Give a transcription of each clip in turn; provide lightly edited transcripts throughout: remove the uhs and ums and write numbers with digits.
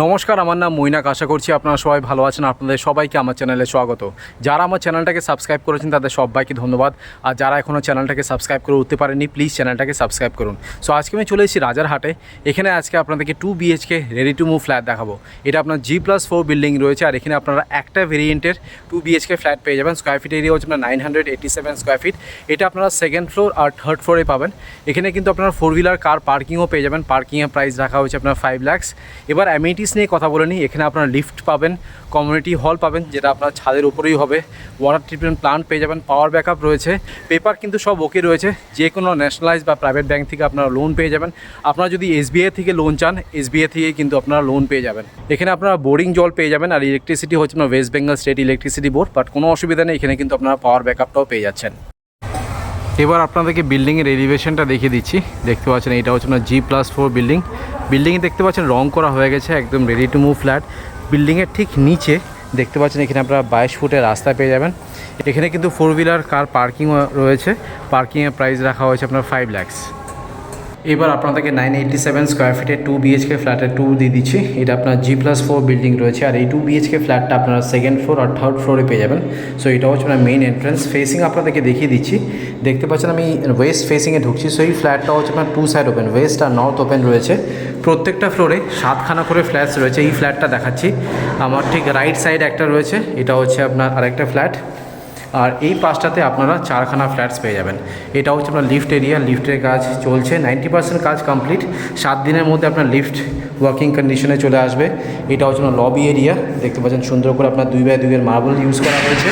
নমস্কার, আমার নাম মৈনাক। আশা করছি আপনারা সবাই ভালো আছেন। আপনাদের সবাইকে আমার চ্যানেলে স্বাগত। যারা আমার চ্যানেলটাকে সাবস্ক্রাইব করেছেন তাদের সবাইকে ধন্যবাদ। আর যারা এখনও চ্যানেলটাকে সাবস্ক্রাইব করে উঠতে পারেননি, প্লিজ চ্যানেলটাকে সাবস্ক্রাইব করুন। সো আজকে আমি চলে এসেছি রাজারহাটে। এখানে আজকে আপনাদেরকে 2 BHK ready to move flat দেখাবো। এটা আপনার G+4 বিল্ডিং রয়েছে। আর এখানে আপনারা একটা ভেরিয়েন্টের 2 BHK ফ্ল্যাট পেয়ে যাবেন। স্কোয়ার ফিট এরিয়া হচ্ছে আপনার 987 স্কোয়ার ফিট। এটা আপনারা সেকেন্ড ফ্লোর আর থার্ড ফ্লোরে পাবেন। এখানে কিন্তু আপনারা 4 হুইলার কার পার্কিংও পেয়ে যাবেন। পার্কিংয়ের প্রাইস রাখা হয়েছে আপনার 5 লাখ। এবার অ্যামিনিটিস নিয়ে কথা বলে নিই। এখানে আপনারা লিফট পাবেন, কমিউনিটি হল পাবেন যেটা আপনার ছাদের উপরেই হবে, ওয়াটার ট্রিটমেন্ট প্লান্ট পেয়ে যাবেন, পাওয়ার ব্যাকআপ রয়েছে, পেপার কিন্তু সব ওকে রয়েছে। যে কোনো ন্যাশনালাইজ বা প্রাইভেট ব্যাঙ্ক থেকে আপনারা লোন পেয়ে যাবেন। আপনারা যদি SBI থেকে লোন চান, SBI থেকে কিন্তু আপনারা লোন পেয়ে যাবেন। এখানে আপনারা বোরিং জল পেয়ে যাবেন। আর ইলেকট্রিসিটি হচ্ছে আপনার West Bengal state electricity board. But কোনো অসুবিধা নেই, এখানে কিন্তু আপনারা পাওয়ার ব্যাকআপটাও পেয়ে যাচ্ছেন। এবার আপনাদেরকে বিল্ডিংয়ের এলিভেশনটা দেখিয়ে দিচ্ছি। দেখতে পাচ্ছেন এটা হচ্ছে আপনার G+4 বিল্ডিং। বিল্ডিংয়ে দেখতে পাচ্ছেন রং করা হয়ে গেছে, একদম রেডি টু মুভ ফ্ল্যাট। বিল্ডিংয়ের ঠিক নিচে দেখতে পাচ্ছেন এখানে আপনারা 22 ফুটের রাস্তা পেয়ে যাবেন। এখানে কিন্তু 4 হুইলার কার পার্কিং রয়েছে। পার্কিংয়ের প্রাইস রাখা হয়েছে আপনার 5 লাখ। এবার আপনাদেরকে 987 স্কোয়ার ফিটের 2 BHK ফ্ল্যাটের ট্যুর দিয়ে দিচ্ছি। এটা আপনার G+4 বিল্ডিং রয়েছে। আর এই 2 BHK ফ্ল্যাটটা আপনারা সেকেন্ড ফ্লোর আর থার্ড ফ্লোরে পেয়ে যাবেন। সো এটা হচ্ছে আপনার মেইন এন্ট্রেন্স। ফেসিং আপনাদেরকে দেখিয়ে দিচ্ছি। দেখতে পাচ্ছেন আমি ওয়েস্ট ফেসিংয়ে ঢুকছি। সো এই ফ্ল্যাটটা হচ্ছে আপনার 2 সাইড ওপেন, ওয়েস্ট আর নর্থ ওপেন রয়েছে। প্রত্যেকটা ফ্লোরে 7খানা করে ফ্ল্যাটস রয়েছে। এই ফ্ল্যাটটা দেখাচ্ছি, আমার ঠিক রাইট সাইড একটা রয়েছে, এটা হচ্ছে আপনার আরেকটা ফ্ল্যাট। আর এই পাশটাতে আপনারা 4খানা ফ্ল্যাটস পেয়ে যাবেন। এটা হচ্ছে আপনার লিফট এরিয়া। লিফটের কাজ চলছে, 90% কাজ কমপ্লিট। 7 দিনের মধ্যে আপনার লিফট ওয়ার্কিং কন্ডিশনে চলে আসবে। এটা হচ্ছে আপনার লবি এরিয়া। দেখতে পাচ্ছেন সুন্দর করে আপনার 2x2 এর মার্বেল ইউজ করা হয়েছে।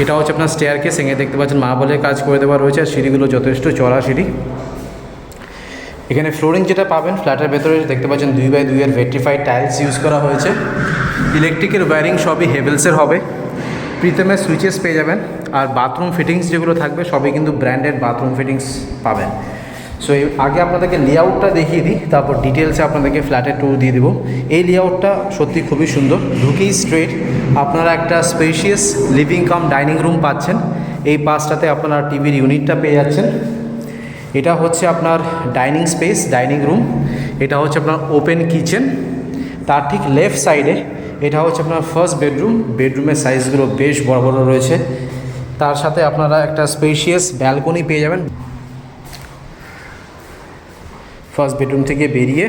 এটা হচ্ছে আপনার স্টেয়ার কেস, এখানে দেখতে পাচ্ছেন মার্বেলের কাজ করে দেওয়া রয়েছে। আর সিঁড়িগুলো যথেষ্ট চড়া সিঁড়ি। এখানে ফ্লোরিং যেটা পাবেন ফ্ল্যাটের ভেতরে দেখতে পাচ্ছেন 2x2 এর ভেট্রিফাইড টাইলস ইউজ করা হয়েছে। ইলেকট্রিকের ওয়্যারিং সবই হেভেলসের হবে। প্রিতেমের সুইচেস পেয়ে যাবেন। আর বাথরুম ফিটিংস যেগুলো থাকবে সবই কিন্তু ব্র্যান্ডেড বাথরুম ফিটিংস পাবেন। সো আগে আপনাদেরকে লেআউটটা দেখিয়ে দিই, তারপর ডিটেলসে আপনাদেরকে ফ্ল্যাটের ট্যুর দিয়ে দেবো। এই লেআউটটা সত্যি খুবই সুন্দর। ঢুকেই স্ট্রেট আপনারা একটা spacious living cum dining room পাচ্ছেন। এই পাশটাতে আপনারা টিভির ইউনিটটা পেয়ে যাচ্ছেন। এটা হচ্ছে আপনার ডাইনিং স্পেস, ডাইনিং রুম। এটা হচ্ছে আপনার ওপেন কিচেন। তার ঠিক লেফট সাইডে এটা হচ্ছে আপনার ফার্স্ট বেডরুম। বেডরুমের সাইজগুলো বেশ বড় বড় রয়েছে। তার সাথে আপনারা একটা স্পেশিয়াস ব্যালকনি পেয়ে যাবেন। ফার্স্ট বেডরুম থেকে বেরিয়ে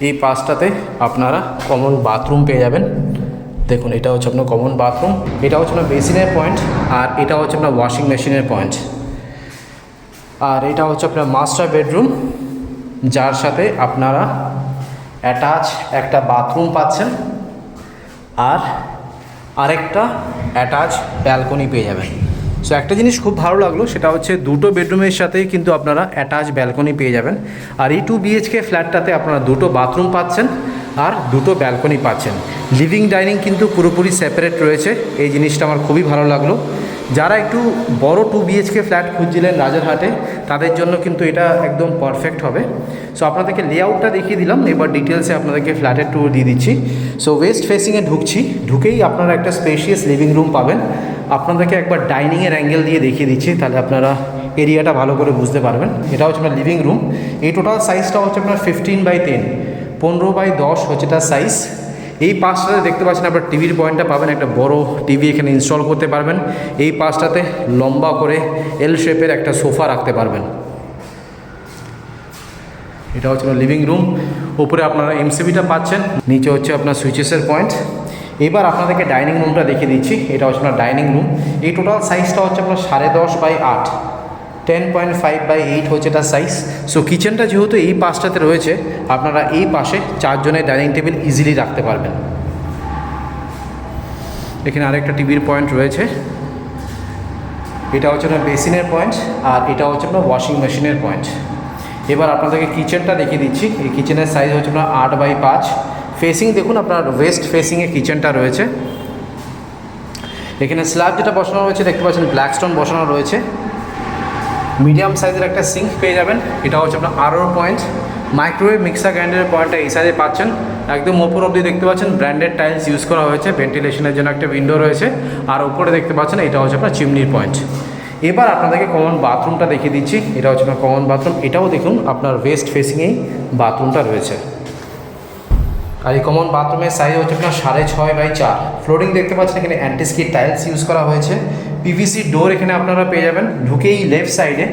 এই পাশটাতে আপনারা কমন বাথরুম পেয়ে যাবেন। দেখুন এটা হচ্ছে আপনার কমন বাথরুম। এটা হচ্ছে আপনার বেসিনের পয়েন্ট। আর এটা হচ্ছে আপনার ওয়াশিং মেশিনের পয়েন্ট। আর এটা হচ্ছে আপনার মাস্টার বেডরুম, যার সাথে আপনারা অ্যাটাচ একটা বাথরুম পাচ্ছেন। আর আরেকটা অ্যাটাচ ব্যালকনি পেয়ে যাবেন। সো একটা জিনিস খুব ভালো লাগলো, সেটা হচ্ছে দুটো বেডরুমের সাথেই কিন্তু আপনারা অ্যাটাচ ব্যালকনি পেয়ে যাবেন। আর এই 2 BHK ফ্ল্যাটটাতে আপনারা দুটো বাথরুম পাচ্ছেন আর দুটো ব্যালকনি পাচ্ছেন। লিভিং ডাইনিং কিন্তু পুরোপুরি সেপারেট রয়েছে। এই জিনিসটা আমার খুবই ভালো লাগলো। যারা একটু বড় 2 BHK ফ্ল্যাট খুঁজছিলেন রাজারহাটে, তাদের জন্য কিন্তু এটা একদম পারফেক্ট হবে। সো আপনাদেরকে লেআউটটা দেখিয়ে দিলাম। এবার ডিটেলসে আপনাদেরকে ফ্ল্যাটের ট্যুর দিয়ে দিচ্ছি। সো ওয়েস্ট ফেসিংয়ে ঢুকছি। ঢুকেই আপনারা একটা স্পেশিয়াস লিভিং রুম পাবেন। আপনাদেরকে একবার ডাইনিংয়ের অ্যাঙ্গেল দিয়ে দেখিয়ে দিচ্ছি, তাহলে আপনারা এরিয়াটা ভালো করে বুঝতে পারবেন। এটা হচ্ছে আপনার লিভিং রুম। এই টোটাল সাইজটা হচ্ছে আপনার 15x10, 15x10 হচ্ছে তার সাইজ। এই পাশটাতে দেখতে পাচ্ছেন আপনার টিভির পয়েন্টটা পাবেন। একটা বড় টিভি এখানে ইনস্টল করতে পারবেন। এই পাশটাতে লম্বা করে এল শেপের একটা সোফা রাখতে পারবেন। এটা হচ্ছে আপনার লিভিং রুম। উপরে আপনারা MCBটা পাচ্ছেন, নিচে হচ্ছে আপনার সুইচেসের পয়েন্ট। এবার আপনাদেরকে ডাইনিং রুমটা দেখিয়ে দিচ্ছি। এটা হচ্ছে আপনার ডাইনিং রুম। এই টোটাল সাইজটা হচ্ছে আপনার 10.5x8, 10.5x8 হচ্ছে তার সাইজ। সো কিচেনটা যেহেতু এই পাশটাতে রয়েছে, আপনারা এই পাশে 4 জনের ডাইনিং টেবিল ইজিলি রাখতে পারবেন। এখানে আরেকটা টিভির পয়েন্ট রয়েছে। এটা হচ্ছে আপনার বেসিনের পয়েন্ট। আর এটা হচ্ছে আপনার ওয়াশিং মেশিনের পয়েন্ট। এবার আপনাদেরকে কিচেনটা দেখিয়ে দিচ্ছি। এই কিচেনের সাইজ হচ্ছে আপনার 8x5। ফেসিং দেখুন আপনার ওয়েস্ট ফেসিংয়ে কিচেনটা রয়েছে। এখানে স্ল্যাব যেটা বসানো রয়েছে দেখতে পাচ্ছেন ব্ল্যাক স্টোন বসানো রয়েছে। মিডিয়াম সাইজের একটা সিঙ্ক পেয়ে যাবেন। এটা হচ্ছে আপনার আরও পয়েন্ট। মাইক্রোওয়েভ মিক্সার গ্রাইন্ডারের পয়েন্টটা এই সাইজে পাচ্ছেন। একদম ওপর অবধি দেখতে পাচ্ছেন ব্র্যান্ডেড টাইলস ইউজ করা হয়েছে। ভেন্টিলেশনের জন্য একটা উইন্ডো রয়েছে। আর উপরে দেখতে পাচ্ছেন এটা হচ্ছে আপনার চিমনির পয়েন্ট। এবার আপনাদেরকে কমন বাথরুমটা দেখিয়ে দিচ্ছি। এটা হচ্ছে আপনার কমন বাথরুম। এটাও দেখুন আপনার ওয়েস্ট ফেসিংয়েই বাথরুমটা রয়েছে। আর এই কমন বাথরুমের সাইজ হচ্ছে আপনার 6.5x4। ফ্লোরিং দেখতে পাচ্ছেন এখানে অ্যান্টিস্কিড টাইলস ইউজ করা হয়েছে। পিভিসি ডোর এখানে আপনারা পেয়ে যাবেন। ঢুকেই লেফট সাইডে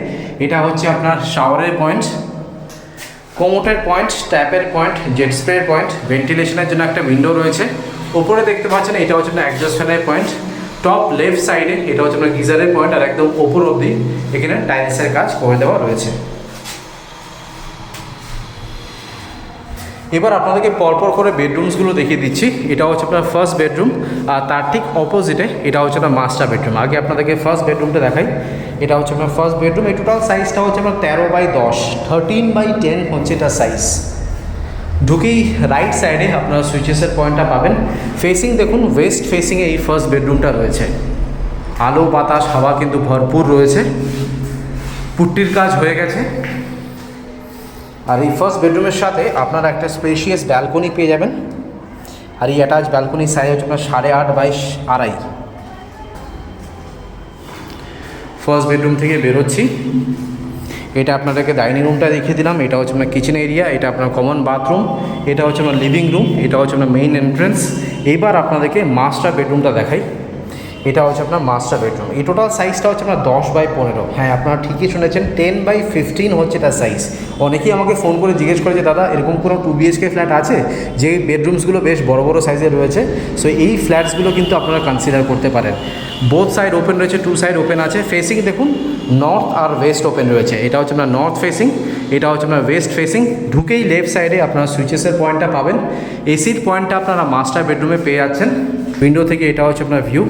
এটা হচ্ছে আপনার শাওয়ারের পয়েন্ট, কোমোটের পয়েন্ট, ট্যাপের পয়েন্ট, জেট স্প্রের পয়েন্ট, ভেন্টিলেশনের জন্য একটা উইন্ডো রয়েছে। ওপরে দেখতে পাচ্ছেন এটা হচ্ছে আপনার অ্যাডজাস্ট ফ্যানের পয়েন্ট। টপ লেফট সাইডে এটা হচ্ছে আপনার গিজারের পয়েন্ট, আর একদম ওপর অবধি এখানে টাইলসের কাজ করে দেওয়া রয়েছে। এবার আপনাদেরকে পরপর করে বেডরুমসগুলো দেখিয়ে দিচ্ছি। এটা হচ্ছে আপনার ফার্স্ট বেডরুম, আর তার ঠিক অপোজিটে এটা হচ্ছে আপনার মাস্টার বেডরুম। আগে আপনাদেরকে ফার্স্ট বেডরুমটা দেখাই। এটা হচ্ছে আপনার ফার্স্ট বেডরুম। এই টোটাল সাইজটা হচ্ছে আপনার 13x10, 13x10 হচ্ছে এটা সাইজ। ঢুকেই রাইট সাইডে আপনারা সুইচেসের পয়েন্টটা পাবেন। ফেসিং দেখুন ওয়েস্ট ফেসিংয়ে এই ফার্স্ট বেডরুমটা রয়েছে। আলো বাতাস হাওয়া কিন্তু ভরপুর রয়েছে। পুট্টির কাজ হয়ে গেছে। আর এই ফার্স্ট বেডরুমের সাথে আপনারা একটা স্পেশিয়াস ব্যালকনি পেয়ে যাবেন। আর এই অ্যাটাচ ব্যালকনির সাইজ হচ্ছে আপনার 8.5x2.5। ফার্স্ট বেডরুম থেকে বেরোচ্ছি। এটা আপনাদেরকে ডাইনিং রুমটা দেখিয়ে দিলাম। এটা হচ্ছে আপনার কিচেন এরিয়া, এটা আপনার কমন বাথরুম, এটা হচ্ছে আপনার লিভিং রুম, এটা হচ্ছে আপনার মেইন এন্ট্রেন্স। এইবার আপনাদেরকে মাস্টার বেডরুমটা দেখাই। এটা হচ্ছে আপনার মাস্টার বেডরুম। এই টোটাল সাইজটা হচ্ছে আপনার 10x15। হ্যাঁ, আপনারা ঠিকই শুনেছেন, 10x15 হচ্ছে এটা সাইজ। অনেকেই আমাকে ফোন করে জিজ্ঞেস করে যে দাদা এরকম কোনো 2 BHK ফ্ল্যাট আছে যে বেডরুমসগুলো বেশ বড় বড় সাইজের রয়েছে? সো এই ফ্ল্যাটসগুলো কিন্তু আপনারা কনসিডার করতে পারেন। বোথ সাইড ওপেন রয়েছে, 2 সাইড ওপেন আছে। ফেসিং দেখুন নর্থ আর ওয়েস্ট ওপেন রয়েছে। এটা হচ্ছে আপনার নর্থ ফেসিং, এটা হচ্ছে আপনার ওয়েস্ট ফেসিং। ঢুকেই লেফট সাইডে আপনারা সুইচেসের পয়েন্টটা পাবেন। এসির পয়েন্টটা আপনারা মাস্টার বেডরুমে পেয়ে যাচ্ছেন। উইন্ডো থেকে এটা হচ্ছে আপনার ভিউ।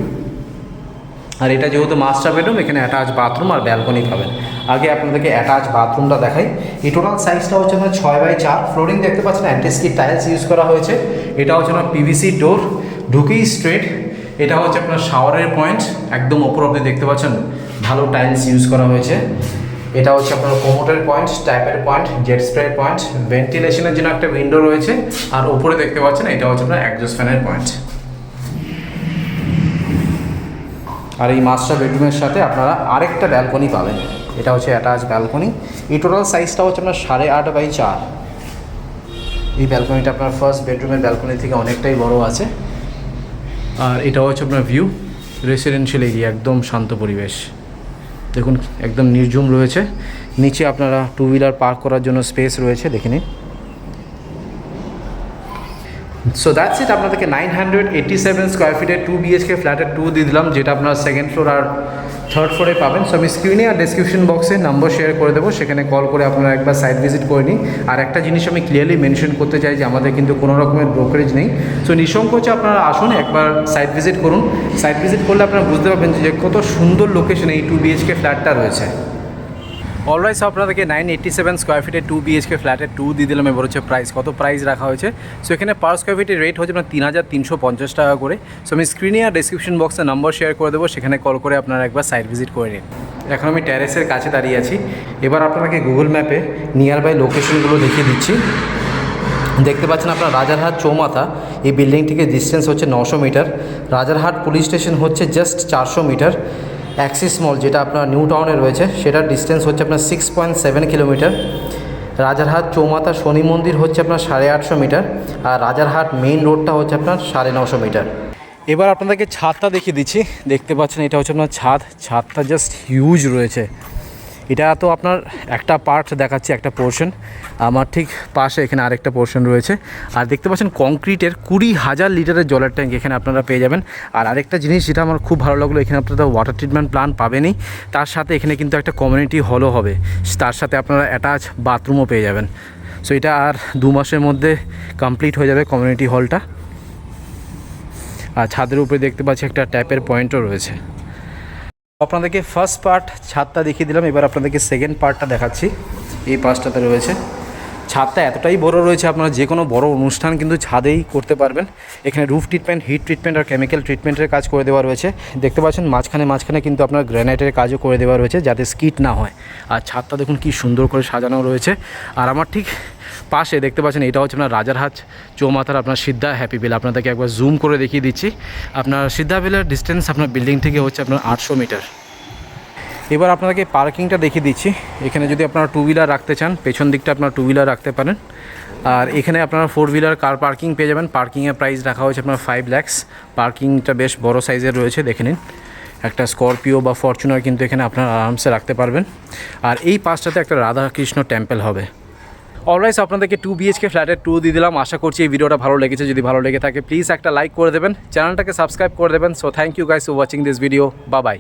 আর এটা যেহেতু মাস্টার বেডরুম, এখানে অ্যাটাচ বাথরুম আর ব্যালকনি পাবেন। আগে আপনাদেরকে অ্যাটাচ বাথরুমটা দেখাই। এই টোটাল সাইজটা হচ্ছে আপনার 6x4। ফ্লোরিং দেখতে পাচ্ছেন অ্যান্টিস্কিড টাইলস ইউজ করা হয়েছে। এটা হচ্ছে আপনার পিভিসি ডোর। ঢুকেই স্ট্রেট এটা হচ্ছে আপনার শাওয়ারের পয়েন্ট, একদম ওপর অব্দি দেখতে পাচ্ছেন ভালো টাইলস ইউজ করা হয়েছে। এটা হচ্ছে আপনার কোমোটের পয়েন্ট, ট্যাপের পয়েন্ট, জেট স্প্রে পয়েন্ট, ভেন্টিলেশনের জন্য একটা উইন্ডো রয়েছে। আর ওপরে দেখতে পাচ্ছেন এটা হচ্ছে আপনার অ্যাডজাস্ট ফ্যানের পয়েন্ট। আর এই মাস্টার বেডরুমের সাথে আপনারা আরেকটা ব্যালকনি পাবেন। এটা হচ্ছে অ্যাটাচ ব্যালকনি। এই টোটাল সাইজটা হচ্ছে আপনার 8.5x4। এই ব্যালকনিটা আপনার ফার্স্ট বেডরুমের ব্যালকনি থেকে অনেকটাই বড় আছে। আর এটা হচ্ছে আপনার ভিউ। রেসিডেন্সিয়াল এরিয়া, একদম শান্ত পরিবেশ। দেখুন একদম নির্ঝুম রয়েছে। নিচে আপনারা 2 হুইলার পার্ক করার জন্য স্পেস রয়েছে, দেখে নিন। So that's it. আপনাদেরকে 987 স্কোয়ার ফিটের 2 BHK ফ্ল্যাটের 2 দিয়ে দিলাম, যেটা আপনার সেকেন্ড ফ্লোর আর থার্ড ফ্লোরে পাবেন। সো আমি স্ক্রিনে আর ডিসক্রিপশন বক্সে নাম্বার শেয়ার করে দেবো, সেখানে কল করে আপনারা একবার সাইট ভিজিট করে নিন। আর একটা জিনিস আমি ক্লিয়ারলি মেনশন করতে চাই যে আমাদের কিন্তু কোনো রকমের ব্রোকারেজ নেই। সো নিঃসংকোচে আপনারা আসুন, একবার সাইট ভিজিট করুন। সাইট ভিজিট করলে আপনারা বুঝতে পারবেন যে কত সুন্দর লোকেশনে এই 2 BHK ফ্ল্যাটটা রয়েছে। অলরাইজ আপনাদেরকে 987 স্কোয়ার ফিটের 2 BHK ফ্ল্যাটের 2 দিয়ে দিলাম। এবার হচ্ছে প্রাইস, কত প্রাইস রাখা হয়েছে। সো এখানে পার স্কোয়ার ফিটের রেট হচ্ছে আপনার 3350 টাকা করে। সো আমি স্ক্রিনে আর ডিসক্রিপশন বক্সে নাম্বার শেয়ার করে দেবো, সেখানে কল করে আপনারা একবার সাইট ভিজিট করে নিন। এখন আমি টেরেসের কাছে দাঁড়িয়ে আছি। এবার আপনাকে গুগল ম্যাপে নিয়ার বাই লোকেশনগুলো দেখিয়ে দিচ্ছি। দেখতে পাচ্ছেন আপনার রাজারহাট চৌমাথা, এই বিল্ডিং থেকে ডিস্টেন্স হচ্ছে 900 মিটার। রাজারহাট পুলিশ স্টেশন হচ্ছে জাস্ট 400 মিটার। অ্যাক্সিস মল যেটা আপনার নিউ টাউনে রয়েছে, সেটার ডিস্টেন্স হচ্ছে আপনার 6.7 কিলোমিটার। রাজারহাট চৌমাথা শনি মন্দির হচ্ছে আপনার 850 মিটার। আর রাজারহাট মেইন রোডটা হচ্ছে আপনার 950 মিটার। এবার আপনাদেরকে ছাদটা দেখিয়ে দিচ্ছি। দেখতে পাচ্ছেন এটা হচ্ছে আপনার ছাদটা জাস্ট হিউজ রয়েছে। এটা তো আপনার একটা পার্ট দেখাচ্ছে, একটা পোর্শন। আমার ঠিক পাশে এখানে আরেকটা পোর্শন রয়েছে। আর দেখতে পাচ্ছেন কংক্রিটের 20,000 লিটারের জলের ট্যাঙ্ক এখানে আপনারা পেয়ে যাবেন। আর আরেকটা জিনিস যেটা আমার খুব ভালো লাগলো, এখানে আপনারা ওয়াটার ট্রিটমেন্ট প্ল্যান্ট পাবেনই, তার সাথে এখানে কিন্তু একটা কমিউনিটি হলও হবে। তার সাথে আপনারা অ্যাটাচ বাথরুমও পেয়ে যাবেন। সো এটা আর 2 মাসের মধ্যে কমপ্লিট হয়ে যাবে কমিউনিটি হলটা। আর ছাদের উপরে দেখতে পাচ্ছি একটা ট্যাপের পয়েন্টও রয়েছে। আপনাদেরকে ফার্স্ট পার্ট ছাদটা দেখিয়ে দিলাম। এবার আপনাদেরকে সেকেন্ড পার্টটা দেখাচ্ছি। এই পাশটাতে রয়েছে ছাদটা এতটাই বড় রয়েছে, আপনারা যে কোনো বড় অনুষ্ঠান কিন্তু ছাদেই করতে পারবেন। এখানে রুফ ট্রিটমেন্ট, হিট ট্রিটমেন্ট আর কেমিক্যাল ট্রিটমেন্টের কাজ করে দেওয়া রয়েছে। দেখতে পাচ্ছেন মাঝখানে কিন্তু আপনার গ্রানাইটের কাজও করে দেওয়া রয়েছে, যাতে স্কিট না হয়। আর ছাদটা দেখুন কি সুন্দর করে সাজানো রয়েছে। আর আমার ঠিক পাশে দেখতে পাচ্ছেন এটা হচ্ছে আপনার রাজারহাট চৌমাথার আপনার সিদ্ধা হ্যাপি ভিল। আপনাদেরকে একবার জুম করে দেখিয়ে দিচ্ছি। আপনার সিদ্ধা ভিলের ডিস্টেন্স আপনার বিল্ডিং থেকে হচ্ছে আপনার 800 মিটার। এবার আপনাদেরকে পার্কিংটা দেখিয়ে দিচ্ছি। এখানে যদি আপনারা 2 হুইলার রাখতে চান, পেছন দিকটা আপনারা 2 হুইলার রাখতে পারেন। আর এখানে আপনারা 4 হুইলার কার পার্কিং পেয়ে যাবেন। পার্কিংয়ের প্রাইস রাখা হয়েছে আপনার 5 lakhs। পার্কিংটা বেশ বড় সাইজের রয়েছে, দেখে নিন। একটা স্করপিও বা ফরচুনার কিন্তু এখানে আপনারা আরামসে রাখতে পারবেন। আর এই পাশটাতে একটা রাধাকৃষ্ণ টেম্পল হবে। অলরাইজ আপনাদেরকে 2 BHK ফ্ল্যাটের ট্যুর দিয়ে দিলাম। আশা করছি এই ভিডিওটা ভালো লেগেছে। যদি ভালো লেগে থাকে প্লিজ একটা লাইক করে দেবেন, চ্যানেলটাকে সাবস্ক্রাইব করে দেবেন। So thank you guys for watching this video. Bye by.